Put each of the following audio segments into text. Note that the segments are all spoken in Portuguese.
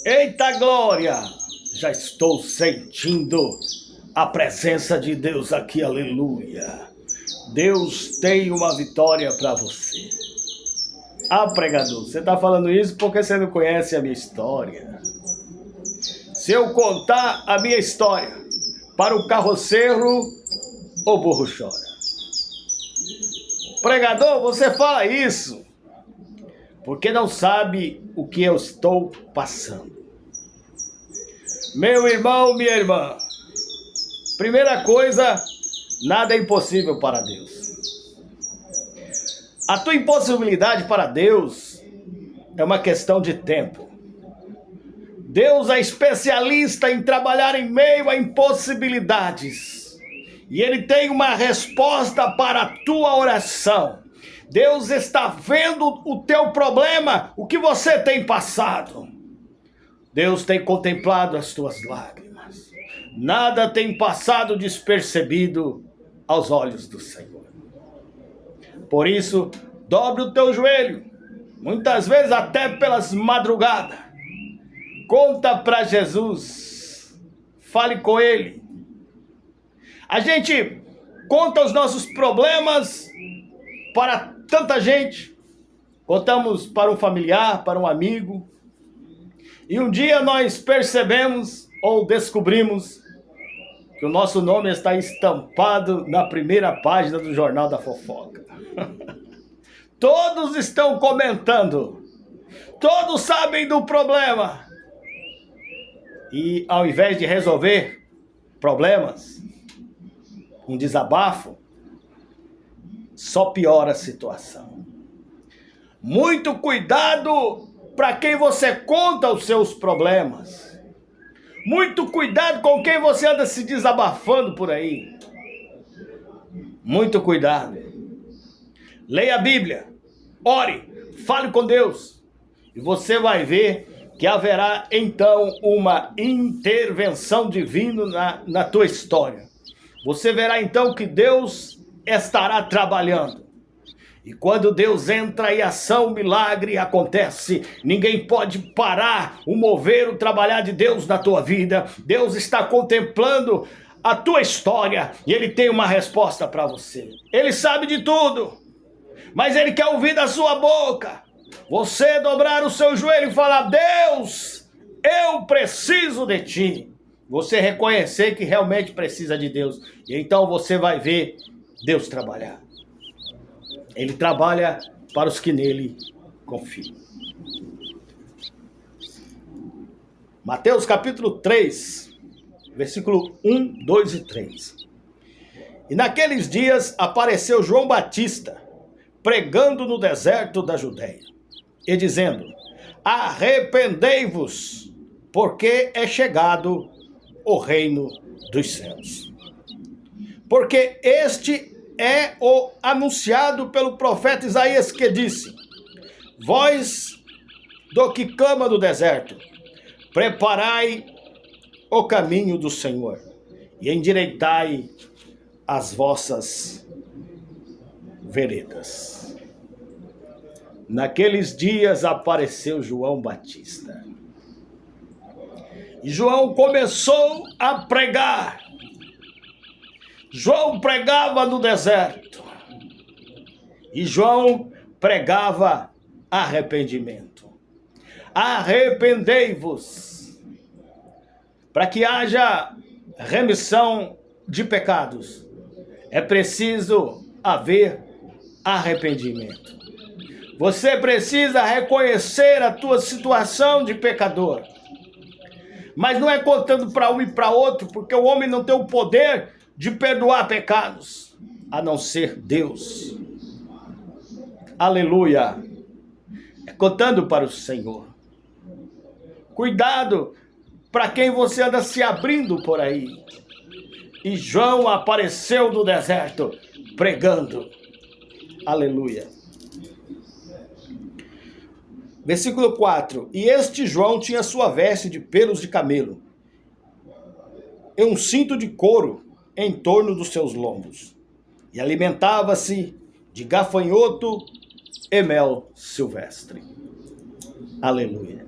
Eita glória! Já estou sentindo a presença de Deus aqui, aleluia. Deus tem uma vitória para você. Ah, pregador, você está falando isso porque você não conhece a minha história. Se eu contar a minha história para o carroceiro, o burro chora. Pregador, você fala isso porque não sabe o que eu estou passando. Meu irmão, minha irmã, primeira coisa, nada é impossível para Deus. A tua impossibilidade para Deus é uma questão de tempo. Deus é especialista em trabalhar em meio a impossibilidades. E Ele tem uma resposta para a tua oração. Deus está vendo o teu problema, o que você tem passado. Deus tem contemplado as tuas lágrimas. Nada tem passado despercebido aos olhos do Senhor. Por isso, dobre o teu joelho, muitas vezes até pelas madrugadas. Conta para Jesus, fale com Ele. A gente conta os nossos problemas para tanta gente. Contamos para um familiar, para um amigo. E um dia nós percebemos ou descobrimos que o nosso nome está estampado na primeira página do Jornal da Fofoca. Todos estão comentando. Todos sabem do problema. E ao invés de resolver problemas, um desabafo, só piora a situação. Muito cuidado para quem você conta os seus problemas. Muito cuidado com quem você anda se desabafando por aí. Muito cuidado. Leia a Bíblia, ore, fale com Deus. E você vai ver que haverá então uma intervenção divina na tua história. Você verá então que Deus estará trabalhando. E quando Deus entra em ação, o milagre acontece. Ninguém pode parar o mover, o trabalhar de Deus na tua vida. Deus está contemplando a tua história e Ele tem uma resposta para você. Ele sabe de tudo, mas Ele quer ouvir da sua boca. Você dobrar o seu joelho e falar: Deus, eu preciso de Ti. Você reconhecer que realmente precisa de Deus. E então você vai ver Deus trabalhar. Ele trabalha para os que nele confiam. Mateus capítulo 3, versículo 1, 2 e 3. E naqueles dias apareceu João Batista, pregando no deserto da Judéia, e dizendo: arrependei-vos, porque é chegado o reino dos céus. Porque este é o anunciado pelo profeta Isaías, que disse: voz do que clama no deserto, preparai o caminho do Senhor, e endireitai as vossas veredas. Naqueles dias apareceu João Batista. E João começou a pregar. João pregava no deserto. E João pregava arrependimento. Arrependei-vos, para que haja remissão de pecados. É preciso haver arrependimento. Você precisa reconhecer a tua situação de pecador. Mas não é contando para um e para outro, porque o homem não tem o poder de perdoar pecados, a não ser Deus. Aleluia. É contando para o Senhor. Cuidado para quem você anda se abrindo por aí. E João apareceu no deserto pregando. Aleluia. Versículo 4. E este João tinha sua veste de pelos de camelo e um cinto de couro em torno dos seus lombos. E alimentava-se de gafanhoto e mel silvestre. Aleluia.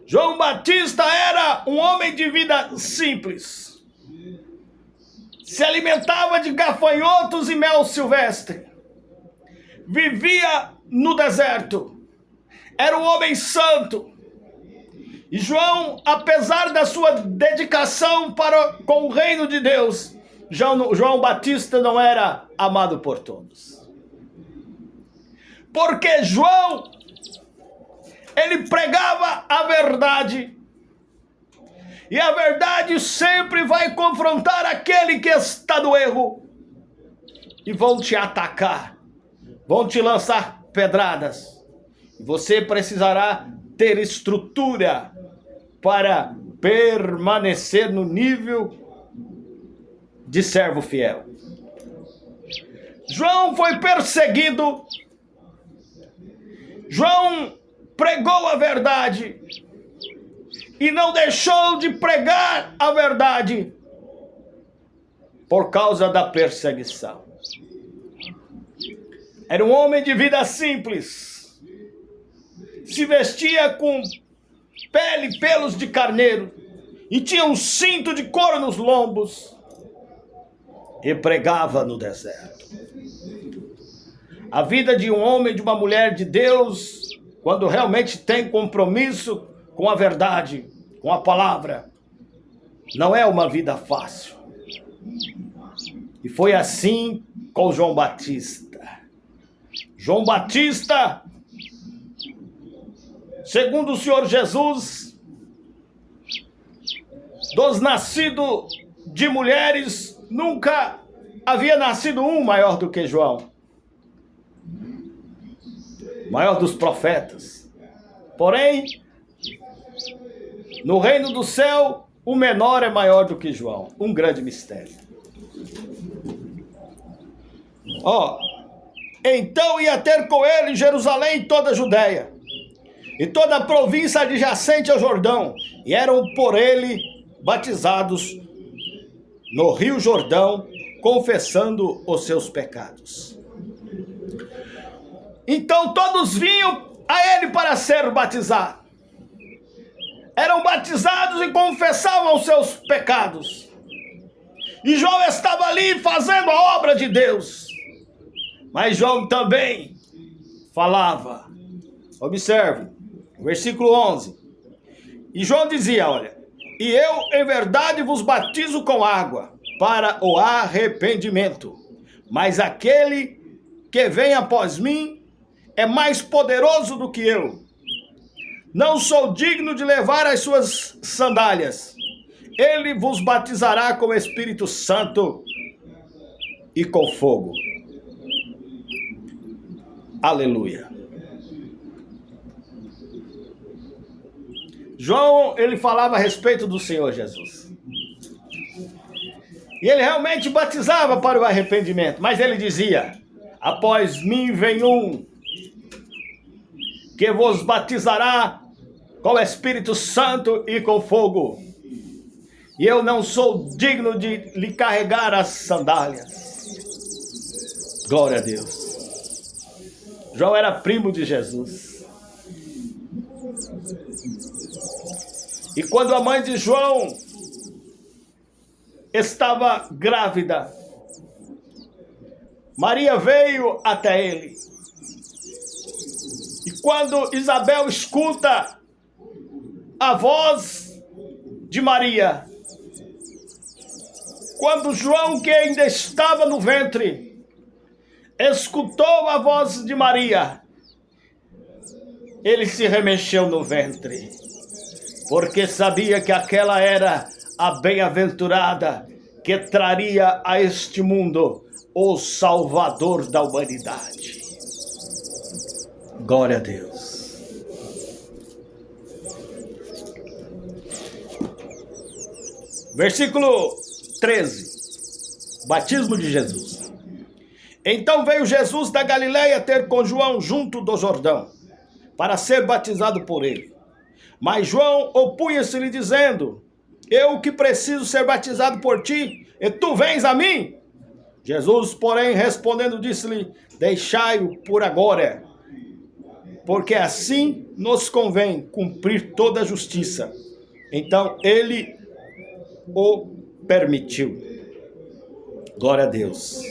João Batista era um homem de vida simples. Se alimentava de gafanhotos e mel silvestre. Vivia no deserto. Era um homem santo. E João, apesar da sua dedicação com o reino de Deus, João Batista não era amado por todos. Porque João, ele pregava a verdade. E a verdade sempre vai confrontar aquele que está no erro. E vão te atacar. Vão te lançar pedradas. E você precisará ter estrutura para permanecer no nível de servo fiel. João foi perseguido. João pregou a verdade e não deixou de pregar a verdade por causa da perseguição. Era um homem de vida simples. Se vestia com pele e pelos de carneiro e tinha um cinto de couro nos lombos e pregava no deserto. A vida de um homem, de uma mulher de Deus, quando realmente tem compromisso com a verdade, com a palavra, não é uma vida fácil. E foi assim com João Batista. João Batista, segundo o Senhor Jesus, dos nascidos de mulheres, nunca havia nascido um maior do que João. Maior dos profetas. Porém, no reino do céu, o menor é maior do que João. Um grande mistério. Então ia ter com ele Jerusalém e toda a Judéia, e toda a província adjacente ao Jordão, e eram por ele batizados no rio Jordão, confessando os seus pecados. Então todos vinham a ele para ser batizados. Eram batizados e confessavam os seus pecados. E João estava ali fazendo a obra de Deus. Mas João também falava. Observe, versículo 11. E João dizia, olha: e eu em verdade vos batizo com água para o arrependimento. Mas aquele que vem após mim é mais poderoso do que eu. Não sou digno de levar as suas sandálias. Ele vos batizará com o Espírito Santo e com fogo. Aleluia. João, ele falava a respeito do Senhor Jesus. E ele realmente batizava para o arrependimento. Mas ele dizia: após mim vem um que vos batizará com o Espírito Santo e com fogo. E eu não sou digno de lhe carregar as sandálias. Glória a Deus. João era primo de Jesus. E quando a mãe de João estava grávida, Maria veio até ele. E quando Isabel escuta a voz de Maria, quando João, que ainda estava no ventre, escutou a voz de Maria, ele se remexeu no ventre, porque sabia que aquela era a bem-aventurada que traria a este mundo o Salvador da humanidade. Glória a Deus. Versículo 13. Batismo de Jesus. Então veio Jesus da Galileia ter com João junto do Jordão, para ser batizado por ele. Mas João opunha-se-lhe dizendo: eu que preciso ser batizado por ti, e tu vens a mim? Jesus, porém, respondendo, disse-lhe: deixai-o por agora, porque assim nos convém cumprir toda a justiça. Então ele o permitiu. Glória a Deus.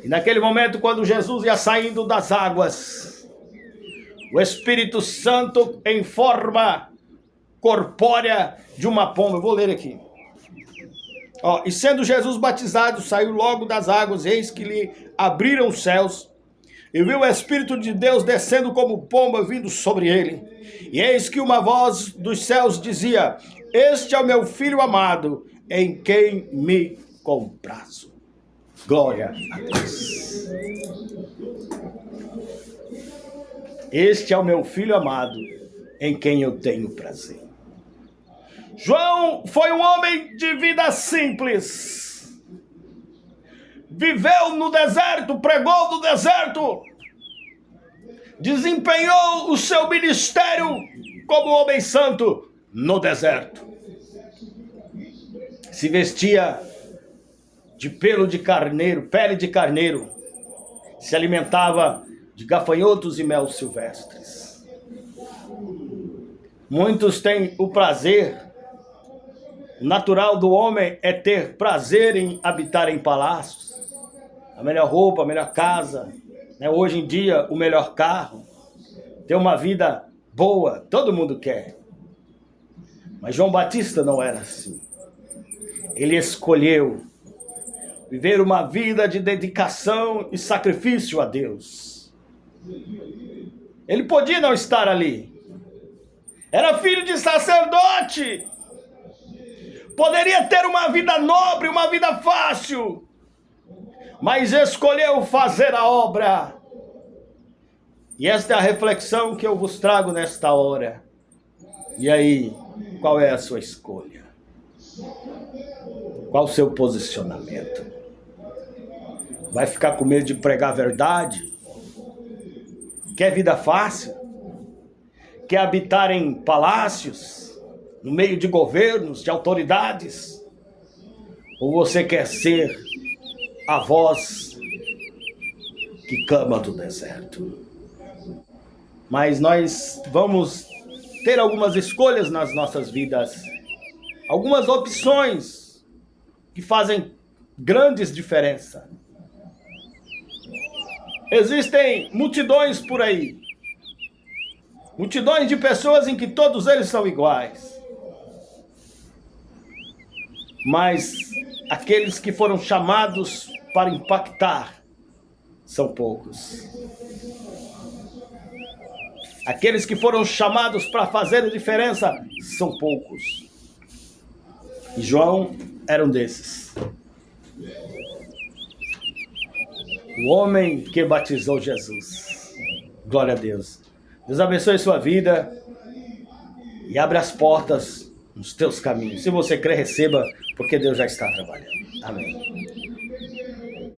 E naquele momento, quando Jesus ia saindo das águas, o Espírito Santo, em forma corpórea de uma pomba, eu vou ler aqui. E sendo Jesus batizado, saiu logo das águas, eis que lhe abriram os céus, e viu o Espírito de Deus descendo como pomba vindo sobre ele. E eis que uma voz dos céus dizia: este é o meu Filho amado, em quem me comprazo. Glória a Deus. Este é o meu Filho amado, em quem eu tenho prazer. João foi um homem de vida simples. Viveu no deserto, pregou no deserto. Desempenhou o seu ministério como homem santo no deserto. Se vestia de pelo de carneiro, pele de carneiro. Se alimentava de gafanhotos e mel silvestres. Muitos têm o prazer. O natural do homem é ter prazer em habitar em palácios. A melhor roupa, a melhor casa, né? Hoje em dia, o melhor carro. Ter uma vida boa, todo mundo quer. Mas João Batista não era assim. Ele escolheu viver uma vida de dedicação e sacrifício a Deus. Ele podia não estar ali. Era filho de sacerdote. Poderia ter uma vida nobre, uma vida fácil. Mas escolheu fazer a obra. E esta é a reflexão que eu vos trago nesta hora. E aí, qual é a sua escolha? Qual o seu posicionamento? Vai ficar com medo de pregar a verdade? Quer vida fácil? Quer habitar em palácios? No meio de governos, de autoridades? Ou você quer ser a voz que clama do deserto? Mas nós vamos ter algumas escolhas nas nossas vidas. Algumas opções que fazem grandes diferenças. Existem multidões por aí. Multidões de pessoas em que todos eles são iguais. Mas aqueles que foram chamados para impactar são poucos. Aqueles que foram chamados para fazer a diferença são poucos. E João era um desses. O homem que batizou Jesus. Glória a Deus. Deus abençoe sua vida e abra as portas nos teus caminhos. Se você crer, receba, porque Deus já está trabalhando. Amém.